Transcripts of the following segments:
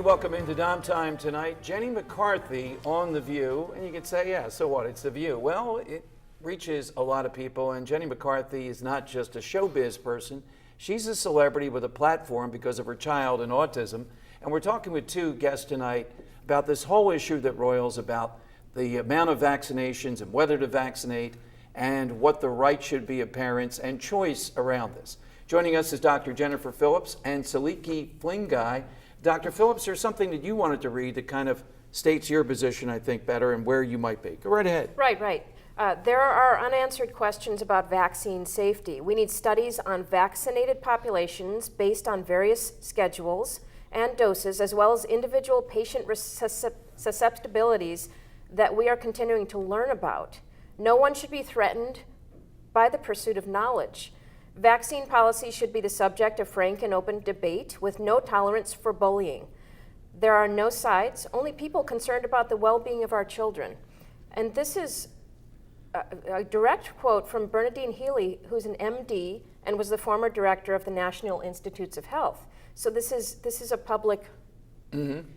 Hey, welcome into Dom Time tonight. Jenny McCarthy on The View, and you could say, yeah, so what? It's The View. Well, it reaches a lot of people, and Jenny McCarthy is not just a showbiz person. She's a celebrity with a platform because of her child and autism. And we're talking with two guests tonight about this whole issue that roils about the amount of vaccinations and whether to vaccinate and what the right should be of parents and choice around this. Joining us is Dr. Jennifer Phillips and Saliki Flingai. Dr. Phillips, there's something that you wanted to read that kind of states your position, I think, better and where you might be. Go right ahead. Right. There are unanswered questions about vaccine safety. We need studies on vaccinated populations based on various schedules and doses, as well as individual patient susceptibilities that we are continuing to learn about. No one should be threatened by the pursuit of knowledge. Vaccine policy should be the subject of frank and open debate with no tolerance for bullying. There are no sides, only people concerned about the well-being of our children. And this is a direct quote from Bernadine Healy, who's an MD and was the former director of the National Institutes of Health. So this is a public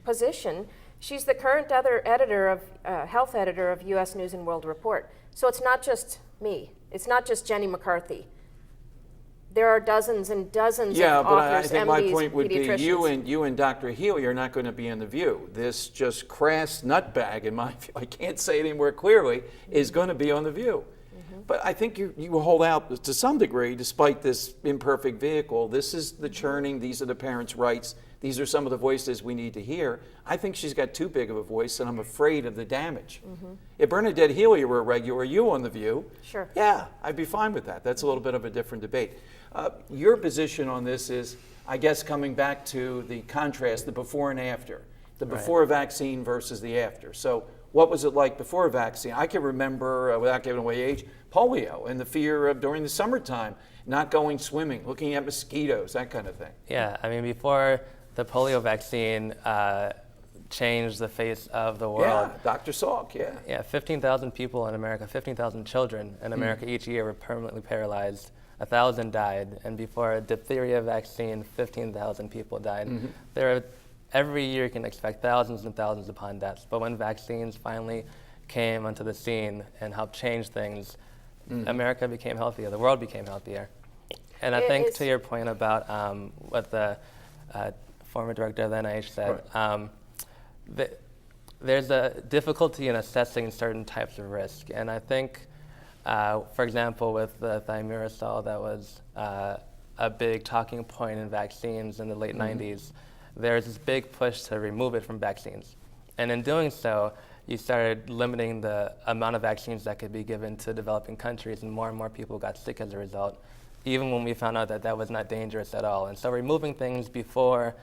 position. She's the current health editor of U.S. News and World Report. So it's not just me. It's not just Jenny McCarthy. There are dozens and dozens of authors, but I think MDs, my point would be pediatricians. you and Dr. Healy are not going to be in The View. This just crass nutbag, in my view, I can't say it any more clearly, is going to be on The View. But I think you hold out to some degree, despite this imperfect vehicle. This is the churning. These are the parents' rights. These are some of the voices we need to hear. I think she's got too big of a voice, and I'm afraid of the damage. If Bernadette Healy were a regular, you on The View, sure, yeah, I'd be fine with that. That's a little bit of a different debate. Your position on this is, I guess, coming back to the contrast, the before and after, the before vaccine versus the after. So what was it like before vaccine? I can remember, without giving away age, polio and the fear of during the summertime, not going swimming, looking at mosquitoes, that kind of thing. Yeah, I mean, before the polio vaccine changed the face of the world. Yeah, Dr. Salk, yeah. Yeah, 15,000 people in America, 15,000 children in America each year were permanently paralyzed. 1,000 died, and before a diphtheria vaccine, 15,000 people died. Every year you can expect thousands and thousands upon deaths, but when vaccines finally came onto the scene and helped change things, America became healthier, the world became healthier. And I think to your point about what the former director of the NIH said, there's a difficulty in assessing certain types of risk, and I think for example, with the thimerosal, that was a big talking point in vaccines in the late 90s. There's this big push to remove it from vaccines. And in doing so, you started limiting the amount of vaccines that could be given to developing countries, and more people got sick as a result, even when we found out that that was not dangerous at all. And so removing things before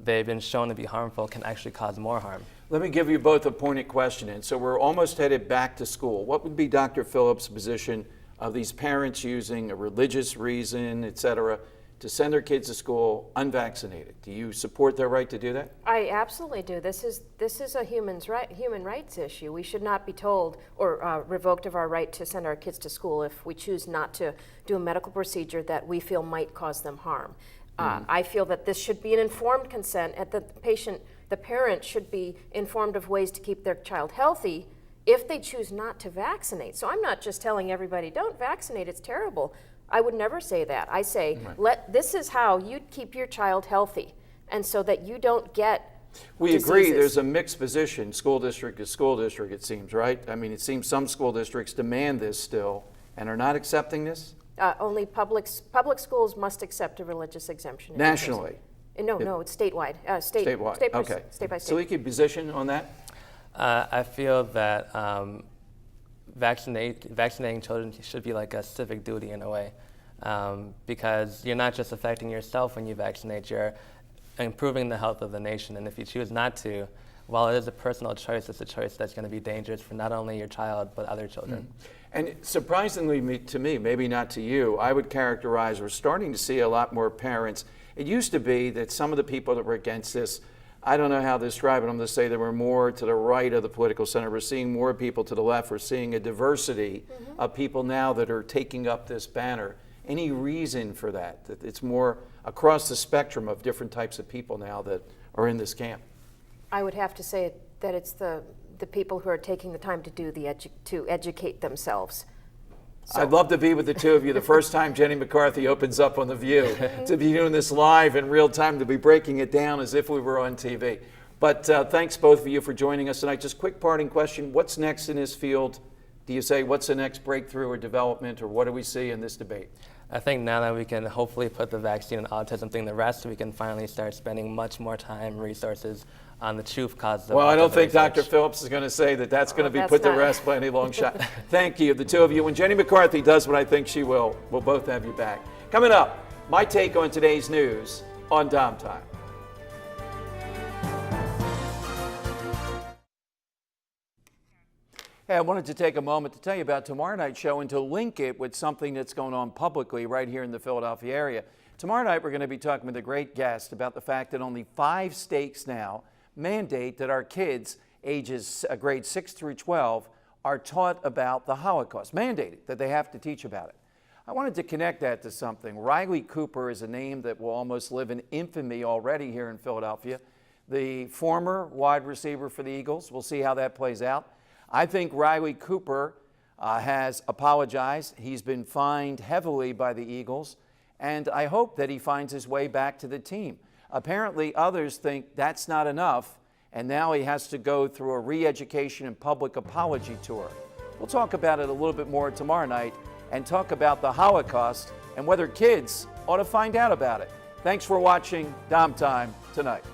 they've been shown to be harmful can actually cause more harm. Let me give you both a pointed question. And so we're almost headed back to school. What would be Dr. Phillips' position of these parents using a religious reason, et cetera, to send their kids to school unvaccinated? Do you support their right to do that? I absolutely do. This is a human rights issue. We should not be told or revoked of our right to send our kids to school if we choose not to do a medical procedure that we feel might cause them harm. I feel that this should be an informed consent, and the parent should be informed of ways to keep their child healthy if they choose not to vaccinate. So I'm not just telling everybody, don't vaccinate, it's terrible. I would never say that. I say, this is how you keep your child healthy, and so that you don't get We diseases. agree there's a mixed position, school district to school district, it seems, right? I mean, it seems some school districts demand this still and are not accepting this? Only public schools must accept a religious exemption. Nationally? No, it's statewide. Statewide, okay. State by state. Saliki, position on that? I feel that vaccinating children should be like a civic duty in a way, because you're not just affecting yourself when you vaccinate, you're improving the health of the nation. And if you choose not to, while it is a personal choice, it's a choice that's going to be dangerous for not only your child, but other children. And surprisingly to me, maybe not to you, I would characterize we're starting to see a lot more parents. It used to be that some of the people that were against this, I don't know how to describe it, I'm going to say they were more to the right of the political center. We're seeing more people to the left. We're seeing a diversity of people now that are taking up this banner. Any reason for that? That it's more across the spectrum of different types of people now that are in this camp. I would have to say that it's the people who are taking the time to do to educate themselves. So. I'd love to be with the two of you the first time Jenny McCarthy opens up on The View, to be doing this live in real time, to be breaking it down as if we were on TV. But thanks both of you for joining us tonight. Just quick parting question, what's next in this field? Do you say what's the next breakthrough or development, or what do we see in this debate? I think now that we can hopefully put the vaccine and autism thing to rest, we can finally start spending much more time, resources on the true causes of Well, I don't autism think research. Dr. Phillips is going to say that that's going to be that's put to not- rest by any long shot. Thank you, the two of you. When Jenny McCarthy does what I think she will, we'll both have you back. Coming up, my take on today's news on Dom Time. Hey, I wanted to take a moment to tell you about tomorrow night's show and to link it with something that's going on publicly right here in the Philadelphia area. Tomorrow night, we're going to be talking with a great guest about the fact that only 5 states now mandate that our kids ages grades 6 through 12 are taught about the Holocaust, mandated that they have to teach about it. I wanted to connect that to something. Riley Cooper is a name that will almost live in infamy already here in Philadelphia. The former wide receiver for the Eagles. We'll see how that plays out. I think Riley Cooper has apologized. He's been fined heavily by the Eagles, and I hope that he finds his way back to the team. Apparently, others think that's not enough, and now he has to go through a re-education and public apology tour. We'll talk about it a little bit more tomorrow night and talk about the Holocaust and whether kids ought to find out about it. Thanks for watching Dom Time tonight.